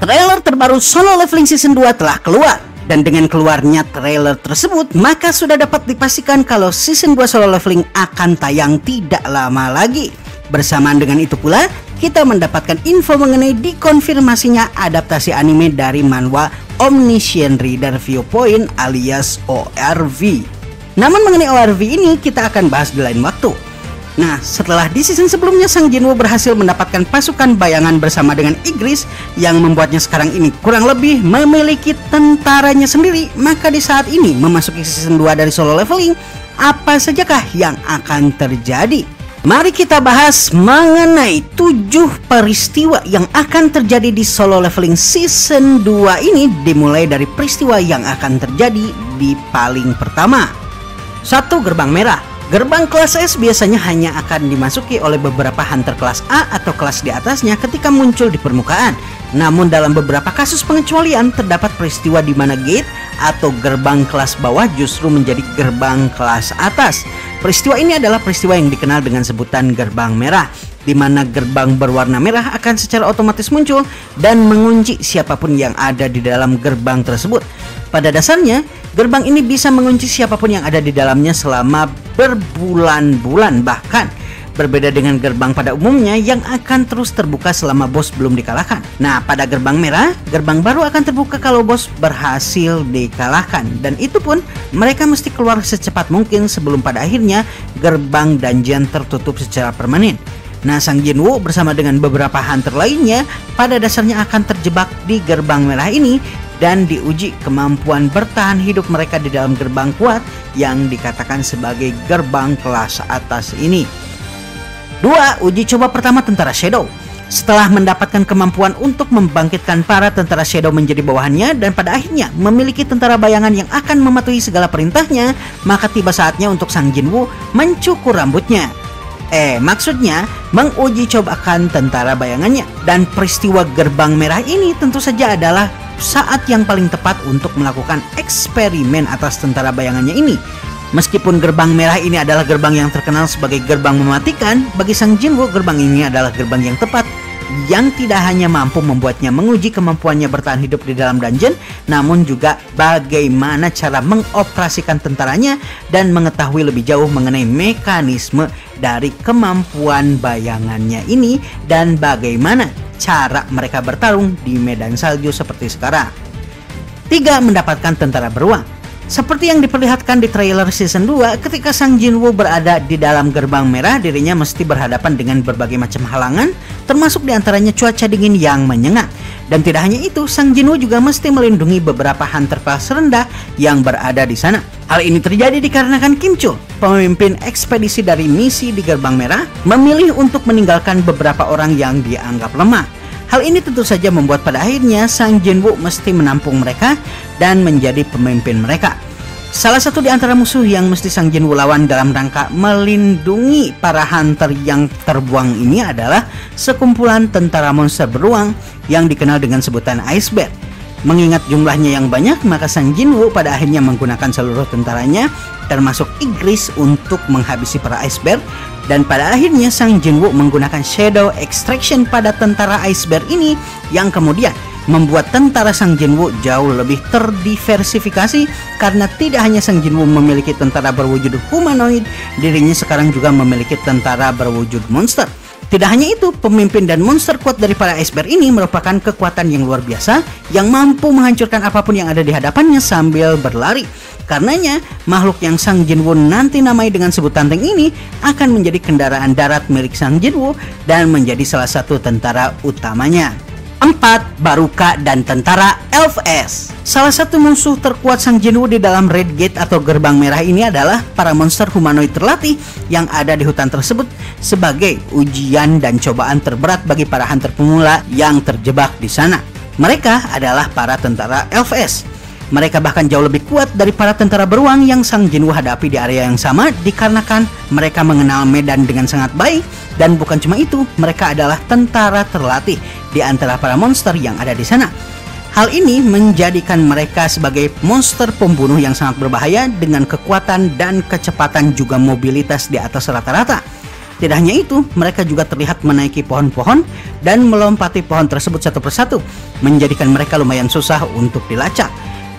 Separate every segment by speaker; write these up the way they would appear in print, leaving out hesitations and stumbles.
Speaker 1: Trailer terbaru Solo Leveling Season 2 telah keluar. Dan dengan keluarnya trailer tersebut, maka sudah dapat dipastikan kalau Season 2 Solo Leveling akan tayang tidak lama lagi. Bersamaan dengan itu pula, kita mendapatkan info mengenai dikonfirmasinya adaptasi anime dari manhwa Omniscient Reader Viewpoint alias ORV. Namun mengenai ORV ini kita akan bahas di lain waktu. Nah, setelah di season sebelumnya Sang Jinwoo berhasil mendapatkan pasukan bayangan bersama dengan Igris yang membuatnya sekarang ini kurang lebih memiliki tentaranya sendiri, maka di saat ini memasuki season 2 dari Solo Leveling, apa sajakah yang akan terjadi? Mari kita bahas mengenai 7 peristiwa yang akan terjadi di Solo Leveling Season 2 ini, dimulai dari peristiwa yang akan terjadi di paling pertama. 1. Gerbang merah. Gerbang kelas S biasanya hanya akan dimasuki oleh beberapa hunter kelas A atau kelas di atasnya ketika muncul di permukaan. Namun dalam beberapa kasus pengecualian terdapat peristiwa di mana gate atau gerbang kelas bawah justru menjadi gerbang kelas atas. Peristiwa ini adalah peristiwa yang dikenal dengan sebutan gerbang merah, di mana gerbang berwarna merah akan secara otomatis muncul dan mengunci siapapun yang ada di dalam gerbang tersebut. Pada dasarnya, gerbang ini bisa mengunci siapapun yang ada di dalamnya selama berbulan-bulan bahkan. Berbeda dengan gerbang pada umumnya yang akan terus terbuka selama bos belum dikalahkan. Nah, pada gerbang merah, gerbang baru akan terbuka kalau bos berhasil dikalahkan. Dan itu pun mereka mesti keluar secepat mungkin sebelum pada akhirnya gerbang dungeon tertutup secara permanen. Nah, Sang Jinwoo bersama dengan beberapa hunter lainnya pada dasarnya akan terjebak di gerbang merah ini dan diuji kemampuan bertahan hidup mereka di dalam gerbang kuat yang dikatakan sebagai gerbang kelas atas ini. 2. Uji coba pertama tentara Shadow. Setelah mendapatkan kemampuan untuk membangkitkan para tentara Shadow menjadi bawahannya dan pada akhirnya memiliki tentara bayangan yang akan mematuhi segala perintahnya, maka tiba saatnya untuk Sang Jinwoo mencukur rambutnya. Maksudnya menguji cobakan tentara bayangannya. Dan peristiwa gerbang merah ini tentu saja adalah saat yang paling tepat untuk melakukan eksperimen atas tentara bayangannya ini. Meskipun gerbang merah ini adalah gerbang yang terkenal sebagai gerbang mematikan, bagi Sang Jinwoo gerbang ini adalah gerbang yang tepat yang tidak hanya mampu membuatnya menguji kemampuannya bertahan hidup di dalam dungeon, namun juga bagaimana cara mengoperasikan tentaranya dan mengetahui lebih jauh mengenai mekanisme dari kemampuan bayangannya ini dan bagaimana cara mereka bertarung di medan salju seperti sekarang. 3. Mendapatkan tentara beruang. Seperti yang diperlihatkan di trailer season 2, ketika Sang Jinwoo berada di dalam gerbang merah, dirinya mesti berhadapan dengan berbagai macam halangan, termasuk diantaranya cuaca dingin yang menyengat. Dan tidak hanya itu, Sang Jinwoo juga mesti melindungi beberapa hunter kelas rendah yang berada di sana. Hal ini terjadi dikarenakan Kim Chul, pemimpin ekspedisi dari misi di gerbang merah, memilih untuk meninggalkan beberapa orang yang dianggap lemah. Hal ini tentu saja membuat pada akhirnya Sang Jinwoo mesti menampung mereka dan menjadi pemimpin mereka. Salah satu di antara musuh yang mesti Sang Jinwoo lawan dalam rangka melindungi para hunter yang terbuang ini adalah sekumpulan tentara monster beruang yang dikenal dengan sebutan Icebear. Mengingat jumlahnya yang banyak, maka Sang Jinwoo pada akhirnya menggunakan seluruh tentaranya termasuk Igris untuk menghabisi para Icebear. Dan pada akhirnya Sang Jinwoo menggunakan Shadow Extraction pada tentara Icebear ini yang kemudian membuat tentara Sang Jinwoo jauh lebih terdiversifikasi karena tidak hanya Sang Jinwoo memiliki tentara berwujud humanoid, dirinya sekarang juga memiliki tentara berwujud monster. Tidak hanya itu, pemimpin dan monster kuat dari para Icebear ini merupakan kekuatan yang luar biasa yang mampu menghancurkan apapun yang ada di hadapannya sambil berlari. Karenanya, makhluk yang Sang Jinwoo nanti namai dengan sebutan tank ini akan menjadi kendaraan darat milik Sang Jinwoo dan menjadi salah satu tentara utamanya. 4. Baruka dan tentara Elf S. Salah satu musuh terkuat Sang Jinwoo di dalam Red Gate atau gerbang merah ini adalah para monster humanoid terlatih yang ada di hutan tersebut sebagai ujian dan cobaan terberat bagi para hunter pemula yang terjebak di sana. Mereka adalah para tentara Elf S. Mereka bahkan jauh lebih kuat dari para tentara beruang yang Sang Jinwoo hadapi di area yang sama dikarenakan mereka mengenal medan dengan sangat baik. Dan bukan cuma itu, mereka adalah tentara terlatih di antara para monster yang ada di sana. Hal ini menjadikan mereka sebagai monster pembunuh yang sangat berbahaya dengan kekuatan dan kecepatan juga mobilitas di atas rata-rata. Tidak hanya itu, mereka juga terlihat menaiki pohon-pohon dan melompati pohon tersebut satu persatu, menjadikan mereka lumayan susah untuk dilacak.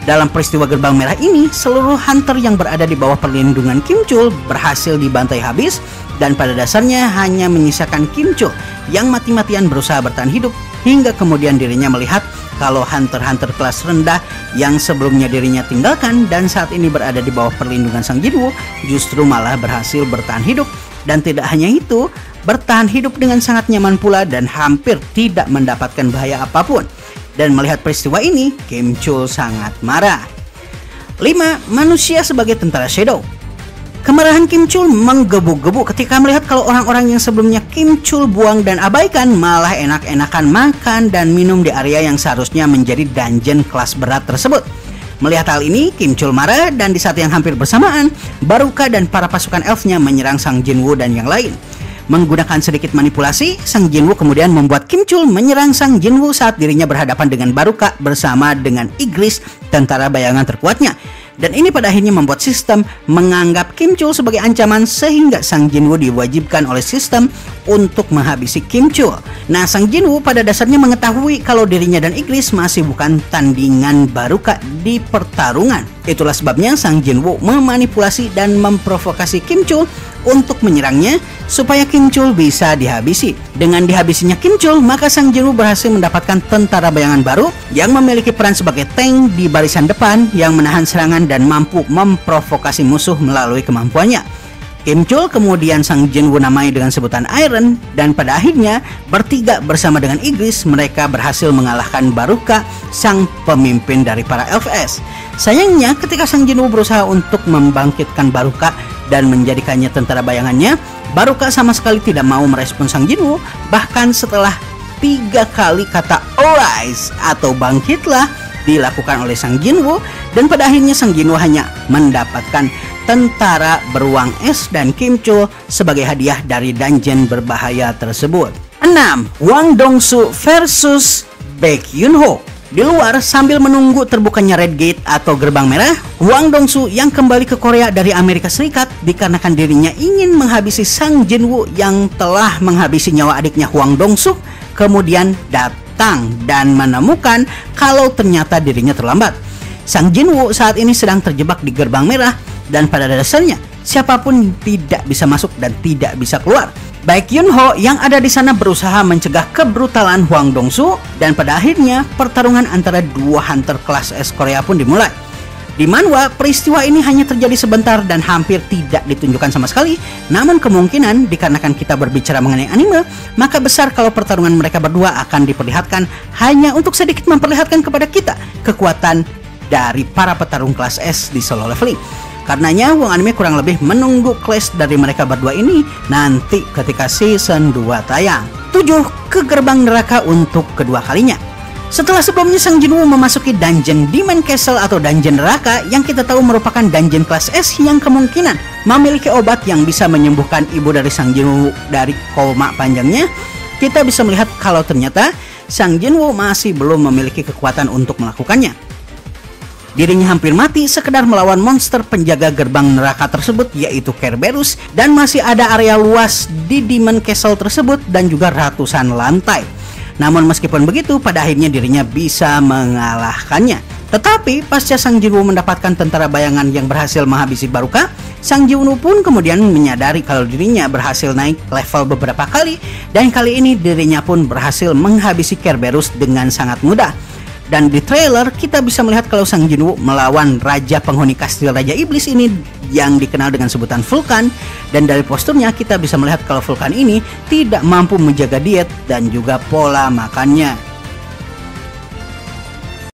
Speaker 1: Dalam peristiwa gerbang merah ini, seluruh hunter yang berada di bawah perlindungan Kim Chul berhasil dibantai habis, dan pada dasarnya hanya menyisakan Kim Chul yang mati-matian berusaha bertahan hidup, hingga kemudian dirinya melihat kalau hunter-hunter kelas rendah yang sebelumnya dirinya tinggalkan dan saat ini berada di bawah perlindungan Sang Jinwoo justru malah berhasil bertahan hidup. Dan tidak hanya itu, bertahan hidup dengan sangat nyaman pula dan hampir tidak mendapatkan bahaya apapun. Dan melihat peristiwa ini, Kim Chul sangat marah. 5. Manusia sebagai tentara Shadow. Kemarahan Kim Chul menggebu-gebu ketika melihat kalau orang-orang yang sebelumnya Kim Chul buang dan abaikan malah enak-enakan makan dan minum di area yang seharusnya menjadi dungeon kelas berat tersebut. Melihat hal ini, Kim Chul marah dan di saat yang hampir bersamaan, Baruka dan para pasukan elfnya menyerang Sang Jinwoo dan yang lain. Menggunakan sedikit manipulasi, Sang Jinwoo kemudian membuat Kim Chul menyerang Sang Jinwoo saat dirinya berhadapan dengan Baruka bersama dengan Igris, tentara bayangan terkuatnya. Dan ini pada akhirnya membuat sistem menganggap Kim Chul sebagai ancaman sehingga Sang Jinwoo diwajibkan oleh sistem untuk menghabisi Kim Chul. Nah, Sang Jinwoo pada dasarnya mengetahui kalau dirinya dan Igris masih bukan tandingan Baruka di pertarungan. Itulah sebabnya Sang Jinwoo memanipulasi dan memprovokasi Kim Chul untuk menyerangnya supaya Kim Chul bisa dihabisi. Dengan dihabisinya Kim Chul, maka Sang Jinwoo berhasil mendapatkan tentara bayangan baru yang memiliki peran sebagai tank di barisan depan yang menahan serangan dan mampu memprovokasi musuh melalui kemampuannya. Kim Chul kemudian Sang Jinwoo namai dengan sebutan Iron, dan pada akhirnya bertiga bersama dengan Igris mereka berhasil mengalahkan Baruka, sang pemimpin dari para LFS. Sayangnya ketika Sang Jinwoo berusaha untuk membangkitkan Baruka dan menjadikannya tentara bayangannya, Baruka sama sekali tidak mau merespon Sang Jinwoo. Bahkan setelah 3 kali kata arise atau bangkitlah dilakukan oleh Sang Jinwoo, dan pada akhirnya Sang Jinwoo hanya mendapatkan tentara beruang es dan Kim Chul sebagai hadiah dari dungeon berbahaya tersebut. 6. Hwang Dong-soo versus Baek Yun-ho. Di luar sambil menunggu terbukanya Red Gate atau gerbang merah, Hwang Dong-soo yang kembali ke Korea dari Amerika Serikat dikarenakan dirinya ingin menghabisi Sang Jinwoo yang telah menghabisi nyawa adiknya Hwang Dong-soo, kemudian datang dan menemukan kalau ternyata dirinya terlambat. Sang Jinwoo saat ini sedang terjebak di gerbang merah dan pada dasarnya siapapun tidak bisa masuk dan tidak bisa keluar. Baek Yun-ho yang ada di sana berusaha mencegah kebrutalan Hwang Dong-soo, dan pada akhirnya pertarungan antara dua hunter kelas S Korea pun dimulai. Di manhwa, peristiwa ini hanya terjadi sebentar dan hampir tidak ditunjukkan sama sekali. Namun kemungkinan dikarenakan kita berbicara mengenai anime, maka besar kalau pertarungan mereka berdua akan diperlihatkan hanya untuk sedikit memperlihatkan kepada kita kekuatan dari para petarung kelas S di Solo Leveling. Karenanya Wong Anime kurang lebih menunggu clash dari mereka berdua ini nanti ketika season 2 tayang. 7. Ke gerbang neraka untuk kedua kalinya. Setelah sebelumnya Sang Jinwoo memasuki dungeon Demon Castle atau dungeon neraka yang kita tahu merupakan dungeon kelas S yang kemungkinan memiliki obat yang bisa menyembuhkan ibu dari Sang Jinwoo dari koma panjangnya, kita bisa melihat kalau ternyata Sang Jinwoo masih belum memiliki kekuatan untuk melakukannya. Dirinya hampir mati sekedar melawan monster penjaga gerbang neraka tersebut, yaitu Kerberos, dan masih ada area luas di Demon Castle tersebut dan juga ratusan lantai. Namun meskipun begitu, pada akhirnya dirinya bisa mengalahkannya. Tetapi pasca Sang Jinwoo mendapatkan tentara bayangan yang berhasil menghabisi Baruka, Sang Jinwoo pun kemudian menyadari kalau dirinya berhasil naik level beberapa kali, dan kali ini dirinya pun berhasil menghabisi Kerberos dengan sangat mudah. Dan di trailer kita bisa melihat kalau Sang Jinwoo melawan Raja Penghuni Kastil Raja Iblis ini yang dikenal dengan sebutan Vulkan, dan dari posturnya kita bisa melihat kalau Vulkan ini tidak mampu menjaga diet dan juga pola makannya.